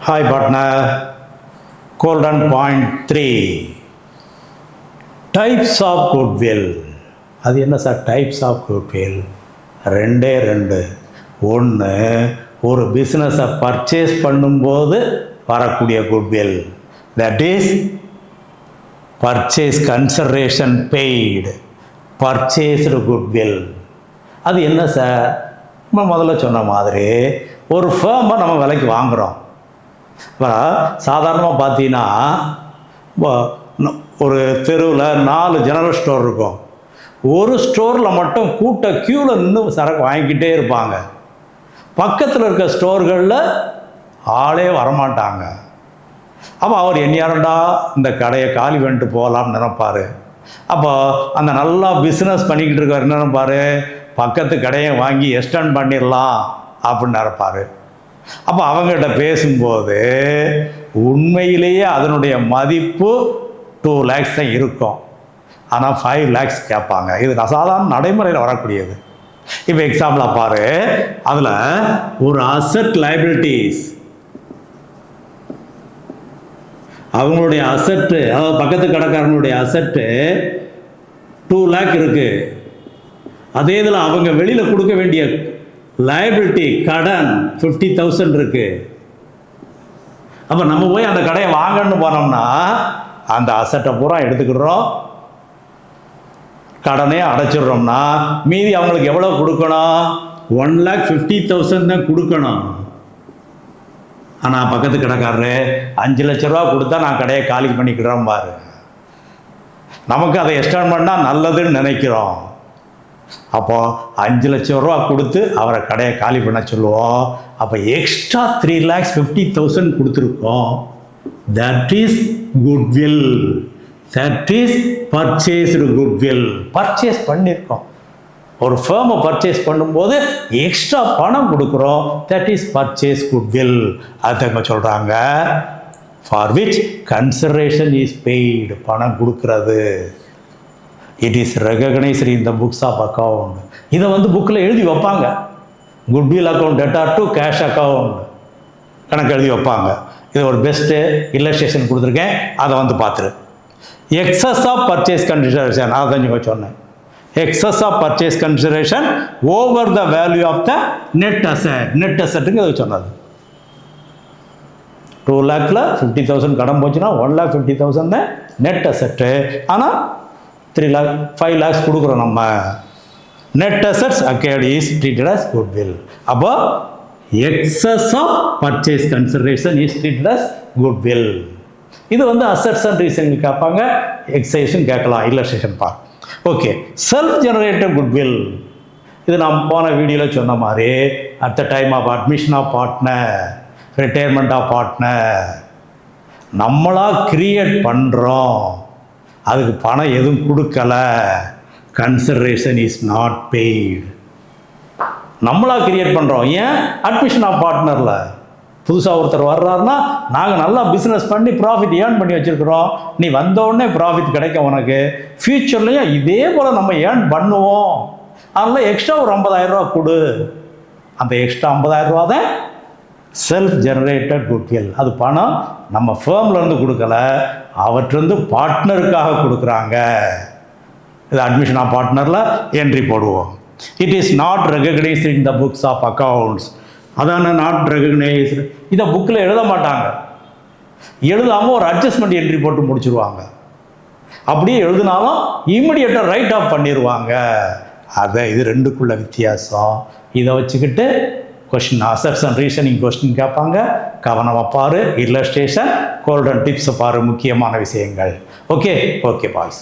Hi partner, Golden point 3. Types of goodwill. அது என்ன sir types of goodwill? ரெண்டே ரெண்டு. ஒன்று, ஒரு பிஸ்னஸை பர்ச்சேஸ் பண்ணும்போது வரக்கூடிய goodwill, that is purchase consideration paid, purchased goodwill. அது என்ன சார்? நம்ம முதல்ல சொன்ன மாதிரி ஒரு ஃபேமை நம்ம விலைக்கு வாங்குகிறோம். இப்போ சாதாரணமாக பார்த்தீங்கன்னா ஒரு தெருவில் 4 ஜெனரல் ஸ்டோர் இருக்கும். ஒரு ஸ்டோரில் மட்டும் க்யூவில் நின்று சரக்கு வாங்கிக்கிட்டே இருப்பாங்க. பக்கத்தில் இருக்க ஸ்டோர்களில் ஆளே வரமாட்டாங்க. அப்போ அவர் என்னையாரண்டா இந்த கடையை காலி பண்ணிட்டு போகலான்னு நினைப்பார். அப்போ அந்த நல்லா பிஸ்னஸ் பண்ணிக்கிட்டு இருக்கார் என்ன நினைப்பார், பக்கத்து கடையை வாங்கி எக்ஸ்டெண்ட் பண்ணிடலாம் அப்படின்னு நினைப்பார். அப்போ அவங்ககிட்ட பேசும்போது உண்மையிலேயே அதனுடைய மதிப்பு 2 lakhs தான் இருக்கும். ஆனால் 5 lakhs கேட்பாங்க. இது சாதாரண நடைமுறையில் வரக்கூடியது. இப்போ எக்ஸாம்பிளாக பாரு, அதில் ஒரு அசெட் லைபிலிட்டிஸ், அவங்களுடைய அசெட்டு, அதாவது பக்கத்து கடைக்காரங்களுடைய அசெட்டு 2 lakh இருக்குது. அதே இதில் அவங்க வெளியில் கொடுக்க வேண்டிய லைபிலிட்டி கடன் 50,000 இருக்குது. அப்போ நம்ம போய் அந்த கடையை வாங்கன்னு போனோம்னா அந்த அசட்டை பூரா எடுத்துக்கிடுறோம், கடனே அடைச்சிடுறோம்னா மீதி அவங்களுக்கு எவ்வளோ கொடுக்கணும்? 1,50,000 தான் கொடுக்கணும். ஆனால் பக்கத்து கடைக்காரரு 5 லட்ச ரூபா கொடுத்தா நான் கடையை காலி பண்ணிக்கிறோம் பாரு. நமக்கு அதை எக்ஸ்டெண்ட் பண்ணால் நல்லதுன்னு நினைக்கிறோம். அப்போது 5 லட்சம் ரூபா கொடுத்து அவரை கடையை காலி பண்ண சொல்லுவோம். அப்போ எக்ஸ்ட்ரா 3,50,000 கொடுத்துருக்கோம். That is goodwill, that is purchased goodwill. Purchase பண்ணியிருக்கோம். ஒரு ஃபேமை பர்ச்சேஸ் பண்ணும்போது எக்ஸ்ட்ரா பணம் கொடுக்குறோம். That is purchase goodwill. அதுங்க சொல்கிறாங்க for which consideration is paid. பணம் கொடுக்கறது. It is recognised in the books of account. இதை புக்கில் எழுதி வைப்பாங்க. Goodwill account debtor to cash account கணக்கு எழுதி வைப்பாங்க. இது ஒரு பெஸ்ட்டு இல்லஸ்ட்ரேஷன் கொடுத்துருக்கேன், அதை பார்த்துரு. எக்ஸஸ் ஆஃப் பர்ச்சேஸ் கன்சிடரேஷன், அதை தான் சொன்னேன். Excess of purchase consideration over the value of the net asset. Net அசெட்டுங்க அது சொன்னது. 2 lakhல 50,000 கடன் போச்சுன்னா 1,50,000 தான் நெட் அசெட்டு. ஆனால் 3 lakh 5 lakhs கொடுக்குறோம் நம்ம. Net assets acquired is treated as goodwill. அப்போ excess of purchase consideration is treated as goodwill. இது அசெட்ஸ் அண்ட் ரீசன் கேட்பாங்க, எக்ஸைஷன் கேட்கலாம், illustration part. Okay, self generated goodwill. இது நாம் போன வீடியோவில் சொன்ன மாதிரி at the time of admission of partner, retirement of partner, நம்மளாக கிரியேட் பண்ணுறோம், அதுக்கு பணம் எதுவும் கொடுக்கல, கன்சிடரேஷன் இஸ் நாட் பெய்டு. நம்மளாக கிரியேட் பண்ணுறோம். ஏன்? அட்மிஷன் ஆஃப் பார்ட்னரில் புதுசாக ஒருத்தர் வர்றாருன்னா நாங்கள் நல்லா பிஸ்னஸ் பண்ணி ப்ராஃபிட் ஏர்ன் பண்ணி வச்சுருக்குறோம், நீ வந்தோடனே ப்ராஃபிட் கிடைக்கும் உனக்கு, ஃப்யூச்சர்லேயும் இதே போல் நம்ம ஏர்ன் பண்ணுவோம், அதனால் எக்ஸ்ட்ரா ஒரு 50,000 ரூபா கொடு. அந்த எக்ஸ்ட்ரா 50,000 ரூபா தான் செல்ஃப் ஜெனரேட்டட் குட்வில். அது பணம் நம்ம ஃபேம்லேருந்து கொடுக்கல, அவற்றிருந்து பார்ட்னருக்காக கொடுக்குறாங்க. இது அட்மிஷன் ஆஃப் பார்ட்னரில் என்ட்ரி போடுவோம். It is not recognised in the books of accounts. அதான நாட் ரெகக்னைஸ்டு. இதை புக்கில் எழுத மாட்டாங்க. எழுதாமல் ஒரு அட்ஜஸ்ட்மெண்ட் என்ட்ரி போட்டு முடிச்சுருவாங்க. அப்படியே எழுதினாலும் இம்மிடியேட்டாக ரைட் ஆஃப் பண்ணிடுவாங்க. அதை இது ரெண்டுக்குள்ள வித்தியாசம். இதை வச்சுக்கிட்டு question assets and reasoning question கேட்பாங்க. கவனமாக பாரு. இல்லஸ்ட்ரேஷன், கோல்டன் டிப்ஸை பாரு, முக்கியமான விஷயங்கள். Okay boys.